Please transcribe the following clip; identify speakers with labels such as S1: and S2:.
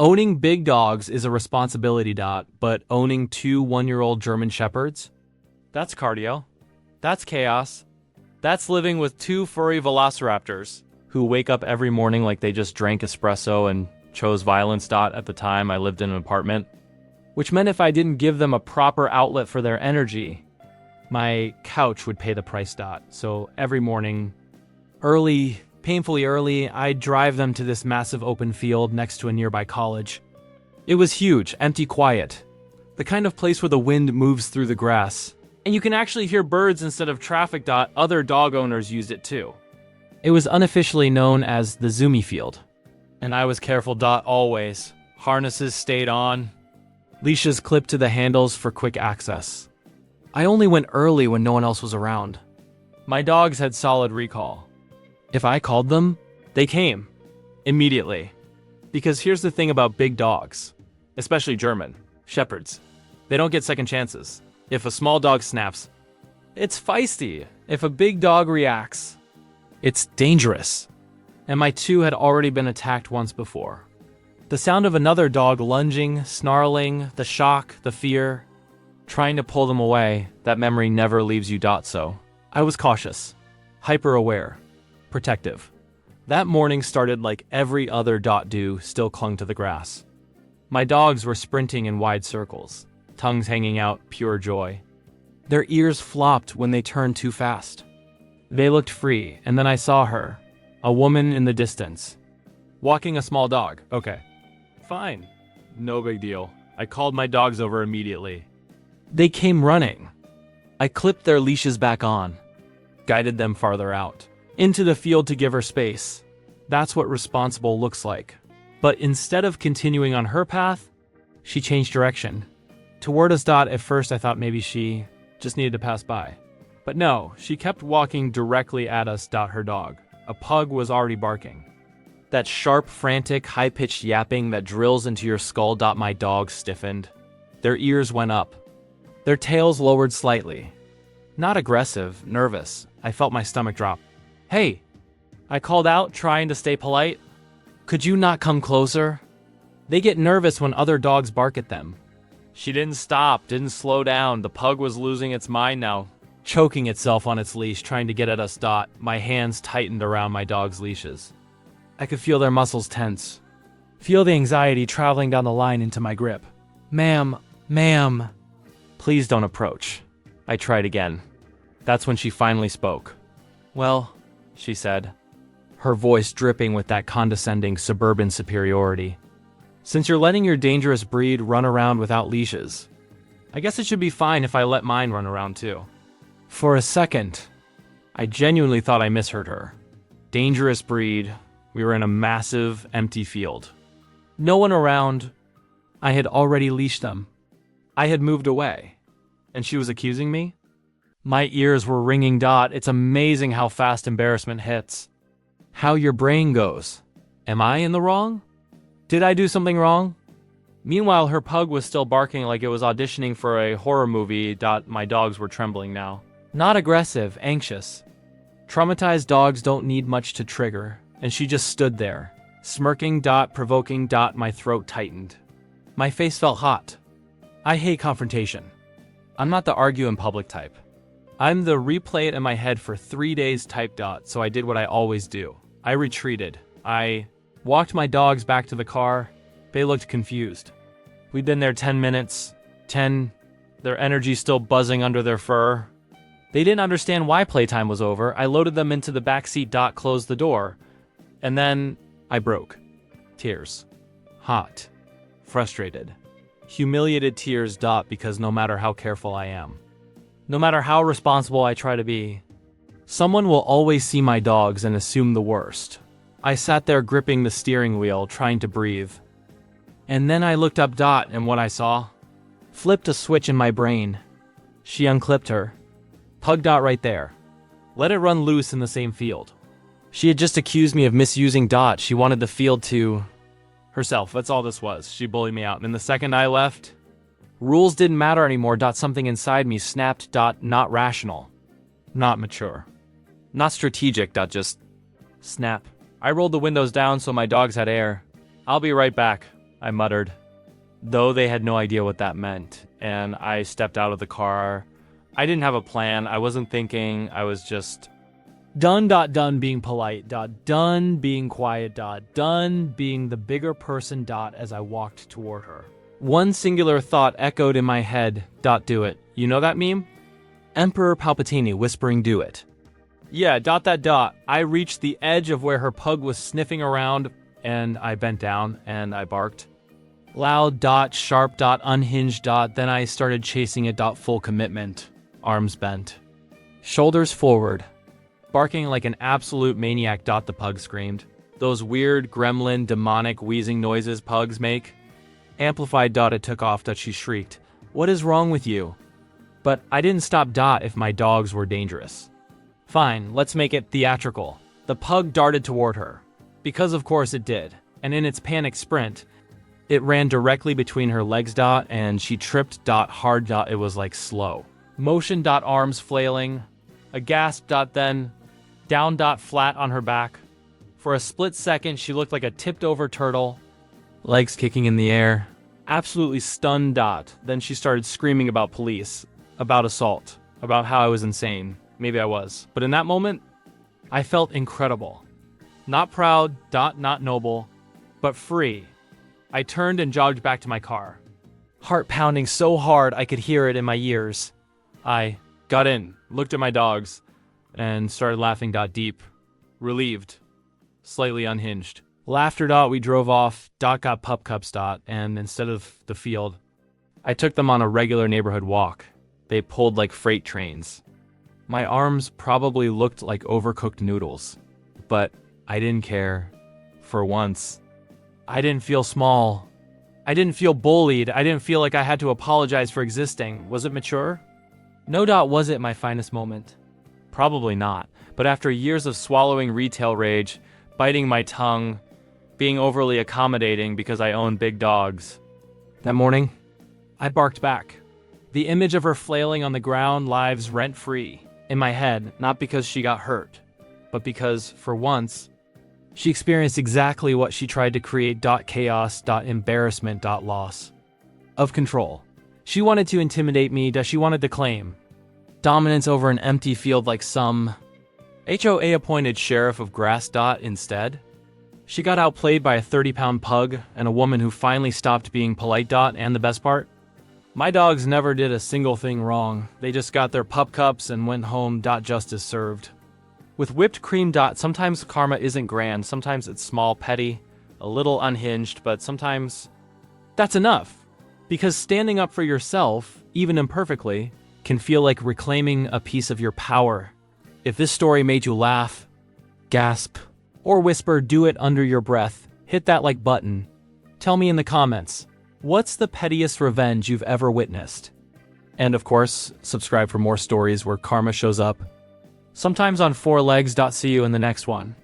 S1: Owning big dogs is a responsibility. But owning two one-year-old German shepherds? That's cardio. That's chaos. That's living with two furry velociraptors who wake up every morning like they just drank espresso and chose violence. At the time, I lived in an apartment, which meant if I didn't give them a proper outlet for their energy, my couch would pay the price. So every morning, painfully early, I'd drive them to this massive open field next to a nearby college. It was huge, empty, quiet. The kind of place where the wind moves through the grass. And you can actually hear birds instead of traffic. Other dog owners used it too. It was unofficially known as the Zoomy Field. And I was careful. Always. Harnesses stayed on. Leashes clipped to the handles for quick access. I only went early when no one else was around. My dogs had solid recall. If I called them, they came. Immediately. Because here's the thing about big dogs, especially German shepherds. They don't get second chances. If a small dog snaps, it's feisty. If a big dog reacts, it's dangerous. And my two had already been attacked once before. The sound of another dog lunging, snarling, the shock, the fear, trying to pull them away, that memory never leaves you. So I was cautious, hyper-aware, protective. That morning started like every other. Dew still clung to the grass. My dogs were sprinting in wide circles, tongues hanging out, pure joy. Their ears flopped when they turned too fast. They looked free, and then I saw her, a woman in the distance, walking a small dog. Okay, fine, no big deal. I called my dogs over immediately. They came running. I clipped their leashes back on, guided them farther out, into the field to give her space. That's what responsible looks like. But instead of continuing on her path, she changed direction. Toward us. At first I thought maybe she just needed to pass by. But no, she kept walking directly at us. Her dog, a pug, was already barking. That sharp, frantic, high-pitched yapping that drills into your skull. My dogs stiffened. Their ears went up. Their tails lowered slightly. Not aggressive, nervous. I felt my stomach drop. Hey, I called out, trying to stay polite. Could you not come closer? They get nervous when other dogs bark at them. She didn't stop, didn't slow down. The pug was losing its mind now, choking itself on its leash, trying to get at us. My hands tightened around my dog's leashes. I could feel their muscles tense. Feel the anxiety traveling down the line into my grip. Ma'am. Please don't approach. I tried again. That's when she finally spoke. Well, she said, her voice dripping with that condescending suburban superiority. Since you're letting your dangerous breed run around without leashes, I guess it should be fine if I let mine run around too. For a second, I genuinely thought I misheard her. Dangerous breed. We were in a massive, empty field. No one around. I had already leashed them. I had moved away. And she was accusing me? My ears were ringing. It's amazing how fast embarrassment hits. How your brain goes. Am I in the wrong? Did I do something wrong? Meanwhile, her pug was still barking like it was auditioning for a horror movie. My dogs were trembling now. Not aggressive, anxious. Traumatized dogs don't need much to trigger, and she just stood there, smirking. Provoking. My throat tightened. My face felt hot. I hate confrontation. I'm not the argue in public type. I'm the replay it in my head for 3 days type. So I did what I always do. I retreated. I walked my dogs back to the car. They looked confused. We'd been there 10 minutes. 10. Their energy still buzzing under their fur. They didn't understand why playtime was over. I loaded them into the back seat. Closed the door. And then I broke. Tears. Hot. Frustrated. Humiliated tears. Because no matter how careful I am, no matter how responsible I try to be, someone will always see my dogs and assume the worst. I sat there gripping the steering wheel, trying to breathe. And then I looked up. And what I saw flipped a switch in my brain. She unclipped her. Pug. Right there. Let it run loose in the same field. She had just accused me of misusing. She wanted the field to herself. That's all this was. She bullied me out. And the second I left, rules didn't matter anymore. Something inside me snapped. Not rational. Not mature. Not strategic. Just snap. I rolled the windows down so my dogs had air. I'll be right back. I muttered, though they had no idea what that meant, and I stepped out of the car. I didn't have a plan. I wasn't thinking. I was just done being polite, done being quiet, done being the bigger person, as I walked toward her. One singular thought echoed in my head, do it. You know that meme? Emperor Palpatine whispering, do it. Yeah, I reached the edge of where her pug was sniffing around, and I bent down, and I barked. Loud, sharp, unhinged, then I started chasing it, full commitment. Arms bent. Shoulders forward. Barking like an absolute maniac, the pug screamed. Those weird, gremlin, demonic, wheezing noises pugs make. Amplified, it took off, she shrieked. What is wrong with you? But I didn't stop, if my dogs were dangerous. Fine, let's make it theatrical. The pug darted toward her. Because of course it did. And in its panic sprint, it ran directly between her legs, and she tripped, hard, it was like slow. Motion, arms flailing. A gasp, then down, flat on her back. For a split second, she looked like a tipped-over turtle, legs kicking in the air. Absolutely stunned, then she started screaming about police, about assault, about how I was insane. Maybe I was. But in that moment, I felt incredible. Not proud, not noble, but free. I turned and jogged back to my car. Heart pounding so hard I could hear it in my ears. I got in, looked at my dogs, and started laughing, deep, relieved, slightly unhinged. Laughter, we drove off, got pup cups, and instead of the field, I took them on a regular neighborhood walk. They pulled like freight trains. My arms probably looked like overcooked noodles, but I didn't care. For once, I didn't feel small. I didn't feel bullied. I didn't feel like I had to apologize for existing. Was it mature? No, was it my finest moment? Probably not. But after years of swallowing retail rage, biting my tongue, being overly accommodating because I own big dogs, that morning, I barked back. The image of her flailing on the ground lives rent-free in my head, not because she got hurt, but because, for once, she experienced exactly what she tried to create, chaos, embarrassment, loss of control. She wanted to intimidate me, she wanted to claim dominance over an empty field like some HOA-appointed sheriff of grass, instead. She got outplayed by a 30-pound pug and a woman who finally stopped being polite, and the best part? My dogs never did a single thing wrong. They just got their pup cups and went home, justice served. With whipped cream, sometimes karma isn't grand, sometimes it's small, petty, a little unhinged, but sometimes that's enough. Because standing up for yourself, even imperfectly, can feel like reclaiming a piece of your power. If this story made you laugh, gasp, or whisper, do it under your breath, hit that like button. Tell me in the comments, what's the pettiest revenge you've ever witnessed? And of course, subscribe for more stories where karma shows up. Sometimes on four legs. See you in the next one.